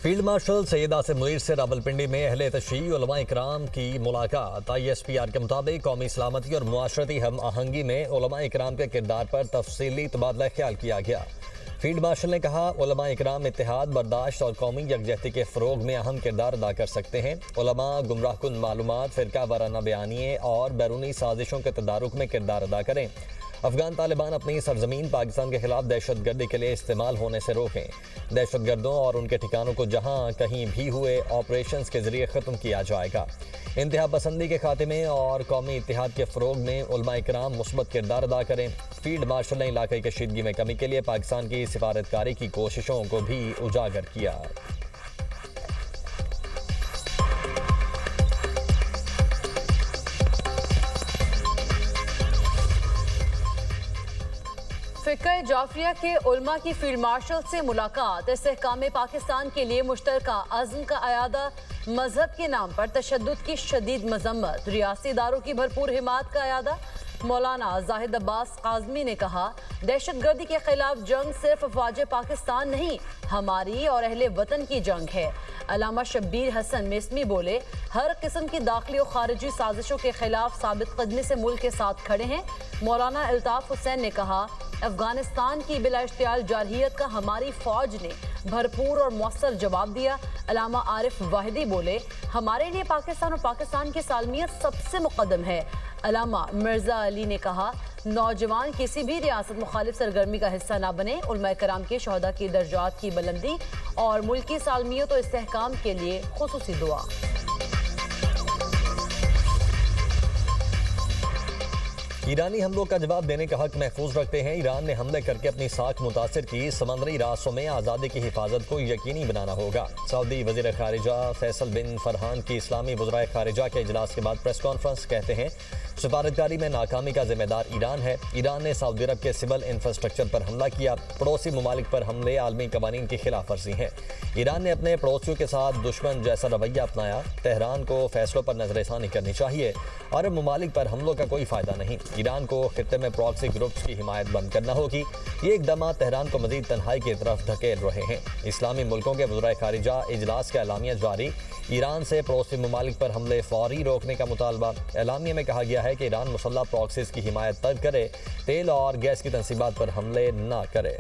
Field marshal Syed Asim Munir से रावलपिंडी में अहले तशरीह उलमा इकराम की मुलाकात। ISPR के मुताबिक कौमी सलामती और मुआशरती हम आहंगी में उलमा इकराम के किरदार पर तफसीली तबादला ख्याल किया गया। फील्ड मार्शल ने कहा, उलमा इकराम इत्तेहाद, बर्दाश्त और कौमी यकजहती के फ़रोग में अहम किरदार अदा कर सकते हैं। उलमा गुमराहकुन मालूमात, फ़िरका वाराना बयानिए और बैरूनी साजिशों के तदारुक में किरदार अदा करें। अफगान तालिबान अपनी सरजमीन पाकिस्तान के खिलाफ दहशत गर्दी के लिए इस्तेमाल होने से रोकें। दहशत गर्दों और उनके ठिकानों को जहां कहीं भी हुए ऑपरेशंस के जरिए ख़त्म किया जाएगा। इंतहा पसंदी के खात्मे और कौमी इत्तेहाद के फ़रोग में उलमा इकराम मुस्बत किरदार अदा करें। फील्ड मार्शल ने इलाक़ाई कशीदगी में कमी के लिए पाकिस्तान की सिफारतकारी की कोशिशों को भी उजागर किया। फ़िक़्ह जाफ़रिया के उलमा की फील्ड मार्शल से मुलाकात। इस्तेहकाम पाकिस्तान के लिए मुश्तरका अज़्म का अयादा। मजहब के नाम पर तशद्दुद की शदीद मजम्मत। रियासी इदारों की भरपूर हिमायत का अयादा। मौलाना जाहिद अब्बास काज़मी ने कहा, दहशत गर्दी के खिलाफ जंग सिर्फ अफ़वाज पाकिस्तान नहीं, हमारी और अहले वतन की जंग है। अल्लामा शब्बीर हसन मिस्मी बोले, हर किस्म की दाखिली और खारिजी साजिशों के खिलाफ साबित कदमी से मुल्क के साथ खड़े हैं। मौलाना अल्ताफ हुसैन ने कहा, अफगानिस्तान की बिला इश्तियाल जारहियत का हमारी फौज ने भरपूर और मौसर जवाब दिया। अल्लामा आरिफ वाहिदी बोले, हमारे लिए पाकिस्तान और पाकिस्तान की सालमियत सबसे मुकद्दम है। अल्लामा मिर्जा अली ने कहा, नौजवान किसी भी रियासत मुखालिफ सरगर्मी का हिस्सा ना बने। उलमा कराम के शहदा की दर्जात की बुलंदी और मुल्की सालमियत और इस्तेहकाम के लिए खुसूसी दुआ। ईरानी हमलों का जवाब देने का हक महफूज रखते हैं। ईरान ने हमले करके अपनी साख मुतासिर की। समंदरी रास्तों में आज़ादी की हिफाजत को यकीनी बनाना होगा। सऊदी वज़ीर खारिजा फैसल बिन फरहान की इस्लामी वज़राए खारिजा के इजलास के बाद प्रेस कॉन्फ्रेंस कहते हैं, सिफारतकारी में नाकामी का जिम्मेदार ईरान है। ईरान ने सऊदी अरब के सिविल इंफ्रास्ट्रक्चर पर हमला किया। पड़ोसी ममालिक पर हमले आलमी कवानीन की खिलाफ वर्जी है। ईरान ने अपने पड़ोसियों के साथ दुश्मन जैसा रवैया अपनाया। तेहरान को फैसलों पर नजरसानी करनी चाहिए। अरब ममालिक पर हमलों का कोई फ़ायदा नहीं। ईरान को खित्ते में प्रॉक्सी ग्रुप्स की हिमायत बंद करना होगी। ये इक़दाम तेहरान को मज़ीद तन्हाई की तरफ धकेल रहे हैं। इस्लामी मुल्कों के वज़राए खारिजा इजलास का एलामिया जारी। ईरान से पड़ोसी ममालिक पर हमले फौरी रोकने का मुतालबा। एलामिया में कहा गया है कि ईरान मुसल्लह प्रॉक्सीज़ की हिमायत तर्क करे, तेल और गैस की तनसीबात पर हमले न करे।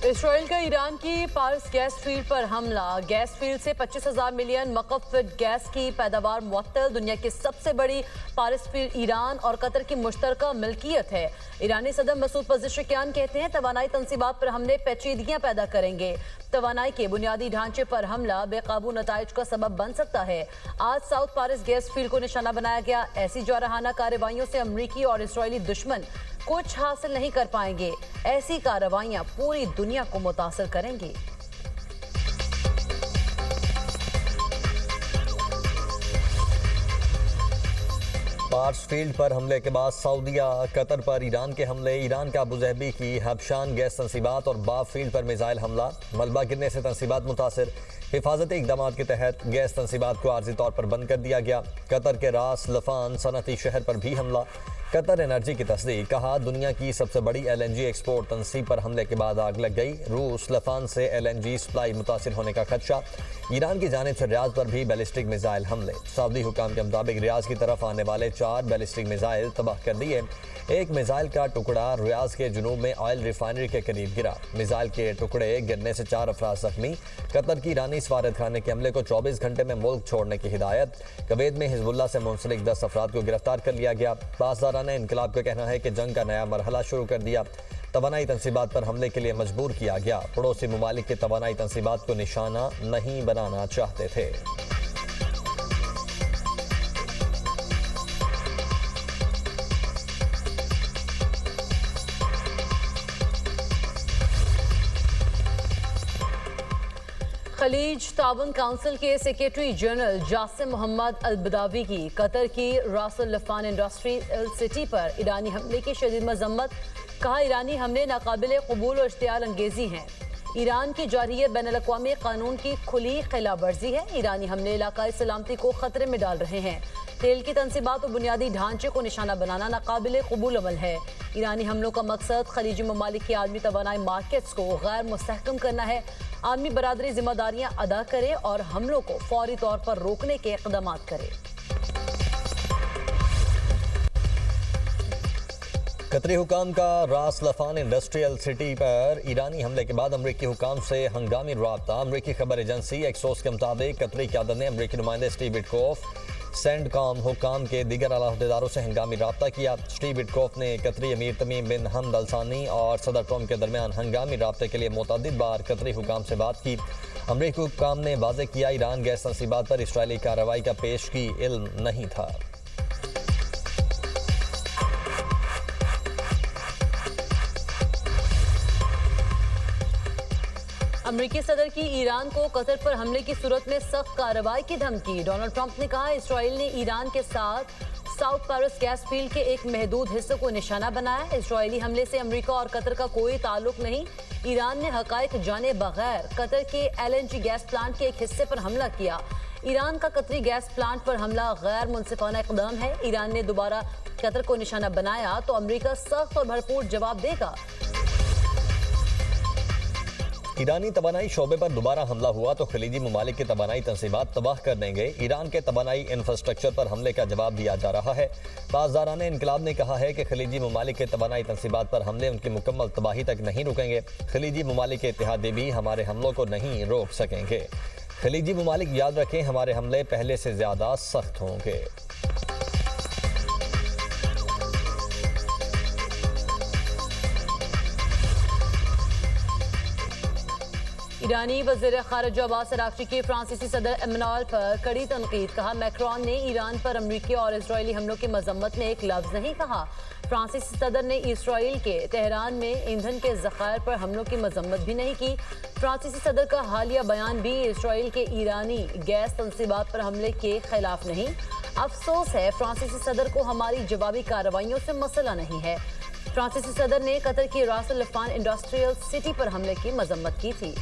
इसराइल का ईरान की पारस गैस फील्ड पर हमला। गैस फील्ड से 25,000 मिलियन मकफ गैस की पैदावार मुअत्तल। दुनिया की सबसे बड़ी पारस फील्ड ईरान और कतर की मुश्तरका मिल्कियत है। ईरानी सदर मसूद पज़ेश्कियान कहते हैं, तवानाई तनसीबात पर हमले पेचीदगियां पैदा करेंगे। तवानाई के बुनियादी ढांचे पर हमला बेकाबू नताइज का सबब बन सकता है। आज साउथ पारस गैस फील्ड को निशाना बनाया गया। ऐसी जारहाना कार्रवाइयों से अमरीकी और इसराइली दुश्मन कुछ हासिल नहीं कर पाएंगे। ऐसी कार्रवाइयां पूरी दुनिया को मुतासर करेंगी। पार्स फील्ड पर हमले के बाद सऊदीया कतर पर ईरान के हमले। ईरान का अबूज़हबी की हबशान गैस तनसीबात और बाब फील्ड पर मिसाइल हमला। मलबा गिरने से तनसीबात मुतासर। हिफाजती इक़दाम के तहत गैस तनसीबात को आर्जी तौर पर बंद कर दिया गया। कतर के रास लफान सनती शहर पर भी हमला। कतर एनर्जी की तस्दीक। कहा, दुनिया की सबसे बड़ी LNG एक्सपोर्ट तनसीब पर हमले के बाद आग लग गई। रूस लफान से LNG सप्लाई मुतासिर होने का खदशा। ईरान की जानिब से रियाज पर भी बैलिस्टिक मिसाइल हमले। सऊदी हुकाम के मुताबिक रियाज की तरफ आने वाले 4 बैलिस्टिक मिसाइल तबाह कर दिए। एक मिसाइल का टुकड़ा रियाज के जुनूब में ऑयल रिफाइनरी के करीब गिरा। मिसाइल के टुकड़े गिरने से 4 अफराद जख्मी। कतर की ईरानी सफारतखाने के हमले को 24 घंटे में मुल्क छोड़ने की हिदायत। कुवैत में हिजबुल्लाह से मुंसलिक 10 अफराद को गिरफ्तार कर लिया गया। पासदाराना इनकलाब का कहना है कि जंग का नया मरहला शुरू कर दिया। तवानाई तनसीबात पर हमले के लिए मजबूर किया गया। पड़ोसी ममालिक के तवानाई तनसीबात को निशाना नहीं बनाना चाहते थे। खलीज ताउन काउंसिल के सेक्रेटरी जनरल जासिम मोहम्मद अल बदावी की कतर की रासल लफान इंडस्ट्रियल सिटी पर ईरानी हमले की शदीद मजम्मत। कहा, ईरानी हमले नाकाबिले कबूल और इश्तियाल अंगेजी हैं। ईरान की जारी बैनुल-अक़वामी कानून की खुली खिलाफवर्जी है। ईरानी हमले इलाकाई सलामती को खतरे में डाल रहे हैं। तेल की तनसीबात और बुनियादी ढांचे को निशाना बनाना नाकाबिल कबूल अमल है। ईरानी हमलों का मकसद खलीजी ममालिक की आलमी तवानाई मार्केट्स को गैर मुस्तहकम करना है। आलमी बरादरी जिम्मेदारियां अदा करे और हमलों को फौरी तौर पर रोकने के इक़दाम करे। कतरी हुकाम का रास लफान इंडस्ट्रियल सिटी पर ईरानी हमले के बाद अमरीकी हुकाम से हंगामी राब्ता। अमरीकी खबर एजेंसी एक्सोस के मुताबिक कतरी क़यादत ने अमरीकी नुमाइंदे स्टीव विटकॉफ, सेंडकॉम हुकाम के दीगर आला अहदेदारों से हंगामी राब्ता किया। स्टीव विटकॉफ ने कतरी अमीर तमीम बिन हमद अल सानी और सदर ट्रंप के दरमियान हंगामी राब्ते के लिए मुतअद्दिद बार कतरी हुकाम से बात की। अमरीकी हुकाम ने वाज़ेह किया ईरान गैस तनसीबात पर इसराइली कार्रवाई का पेशगी इल्म नहीं था। अमरीकी सदर की ईरान को कतर पर हमले की सूरत में सख्त कार्रवाई की धमकी। डोनाल्ड ट्रंप ने कहा इसराइल ने ईरान के साथ साउथ पारस गैस फील्ड के एक महदूद हिस्से को निशाना बनाया। इसराइली हमले से अमरीका और कतर का कोई ताल्लुक नहीं। ईरान ने हकायक जाने बगैर कतर के LNG गैस प्लांट के एक हिस्से पर हमला किया। ईरान का कतरी गैस प्लांट पर हमला गैर मुनसिफाना इक़दाम है। ईरान ने दोबारा कतर को निशाना बनाया तो अमरीका सख्त और भरपूर जवाब देगा। ईरानी तवानाई शोबे पर दोबारा हमला हुआ तो खलीजी ममालिक की तवानाई तनसीबात तबाह कर देंगे। ईरान के तवानाई इंफ्रास्ट्रक्चर पर हमले का जवाब दिया जा रहा है। पासदारान इनकलाब ने कहा है कि खलीजी ममालिक के तवानाई तनसीबात पर हमले उनकी मुकम्मल तबाही तक नहीं रुकेंगे। खलीजी ममालिक के इत्तेहादी भी हमारे हमलों को नहीं रोक सकेंगे। खलीजी ममालिक याद रखें, हमारे हमले पहले से ज़्यादा सख्त होंगे। ईरानी वज़ीर ख़ारिजा अब्बास अराग़ची की फ्रांसीसी सदर इमैनुएल पर कड़ी तनकीद। कहा मैक्रोन ने ईरान पर अमरीकी और इसराइली हमलों की मजम्मत में एक लफ्ज़ नहीं कहा। फ्रांसीसी सदर ने इसराइल के तेहरान में ईंधन के ज़खायर पर हमलों की मजम्मत भी नहीं की। फ्रांसीसी सदर का हालिया बयान भी इसराइल के ईरानी गैस तनसीबात पर हमले के खिलाफ नहीं। अफसोस है फ्रांसीसी सदर को हमारी जवाबी कार्रवाइयों से मसला नहीं है। फ्रांसीसी सदर ने कतर की रास लफान इंडस्ट्रियल सिटी पर हमले की मजम्मत की थी।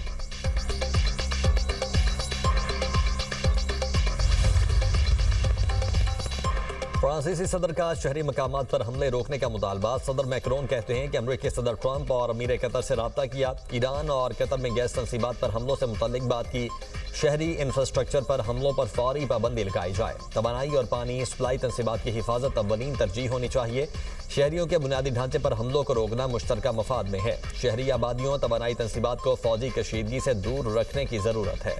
फ्रांसीसी सदर का शहरी मकामात पर हमले रोकने का मुतालबा। सदर मैक्रोन कहते हैं कि अमरीकी सदर ट्रंप और अमीर कतर से रब्ता किया। ईरान और कतर में गैस तनसीबात पर हमलों से मुतल्लिक बात की। शहरी इंफ्रास्ट्रक्चर पर हमलों पर फौरी पाबंदी लगाई जाए। तवानाई और पानी सप्लाई तनसीबात की हिफाजत अव्वलीन तरजीह होनी चाहिए। शहरियों के बुनियादी ढांचे पर हमलों को रोकना मुश्तरका मफाद में है। शहरी आबादियों तवानाई तनसीबात को फौजी कशीदगी से दूर रखने की ज़रूरत है।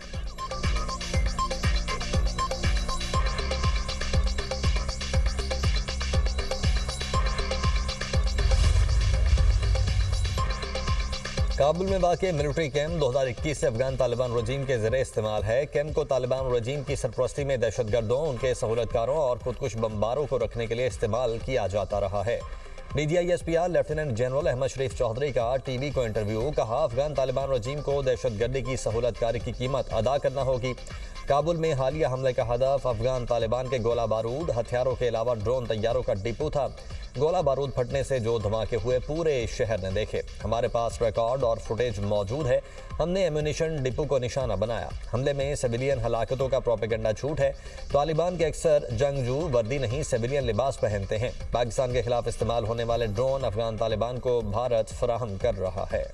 काबुल में वाक़े मिलिट्री कैंप 2021 से अफगान तालिबान रजीम के ज़रिए इस्तेमाल है। कैंप को तालिबान रजीम की सरपरस्ती में दहशतगर्दों, उनके सहूलतकारों और खुदकुश बमबारों को रखने के लिए इस्तेमाल किया जाता रहा है। DGISPR लेफ्टिनेंट जनरल अहमद शरीफ चौधरी का टीवी को इंटरव्यू। कहा अफगान तालिबान रजीम को दहशतगर्दी की सहूलतकारी की कीमत अदा करना होगी। काबुल में हालिया हमले का हदफ अफगान तालिबान के गोला बारूद हथियारों के अलावा ड्रोन तैयारों का डिपो था। गोला बारूद फटने से जो धमाके हुए पूरे शहर ने देखे। हमारे पास रिकॉर्ड और फुटेज मौजूद है। हमने एम्यूनिशन डिपो को निशाना बनाया। हमले में सिविलियन हलाकतों का प्रोपेगेंडा झूठ है। तालिबान के अक्सर जंगजू वर्दी नहीं सिविलियन लिबास पहनते हैं। पाकिस्तान के खिलाफ इस्तेमाल होने वाले ड्रोन अफगान तालिबान को भारत फराहम कर रहा है।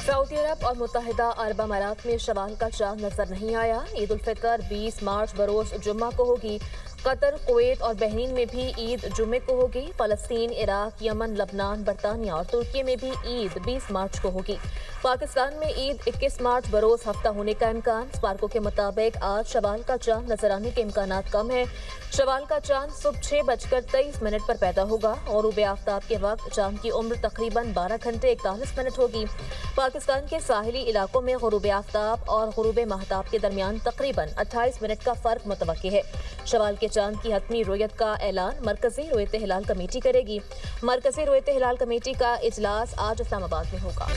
सऊदी अरब और मुत्तहिदा अरब अमारात में शवाल का चांद नजर नहीं आया। ईद उल फितर 20 मार्च बरोज जुम्मा को होगी। कतर, कुवैत और बहरीन में भी ईद जुम्मे को होगी। फलस्तीन, इराक, यमन, लबनान, बरतानिया और तुर्की में भी ईद 20 मार्च को होगी। पाकिस्तान में ईद 21 मार्च बरोज हफ्ता होने का इम्कान। स्पार्को के मुताबिक आज शवाल का चांद नजर आने के इम्कान कम है। शवाल का चांद सुबह 6:23 पर पैदा होगा। गरूब आफ्ताब के वक्त चांद की उम्र तकरीबन 12 घंटे 41 मिनट होगी। पाकिस्तान के साहिली इलाकों में गरूब आफ्ताब और गरूब महताब के दरमियान तकरीबन 28 मिनट का फर्क मुतवक्की है। शवाल के चांद की हतमी रोयत का ऐलान मरकजी रोयत हिलाल कमेटी करेगी। मरकजी रोयत हिलाल कमेटी का इजलास आज इस्लामाबाद में होगा।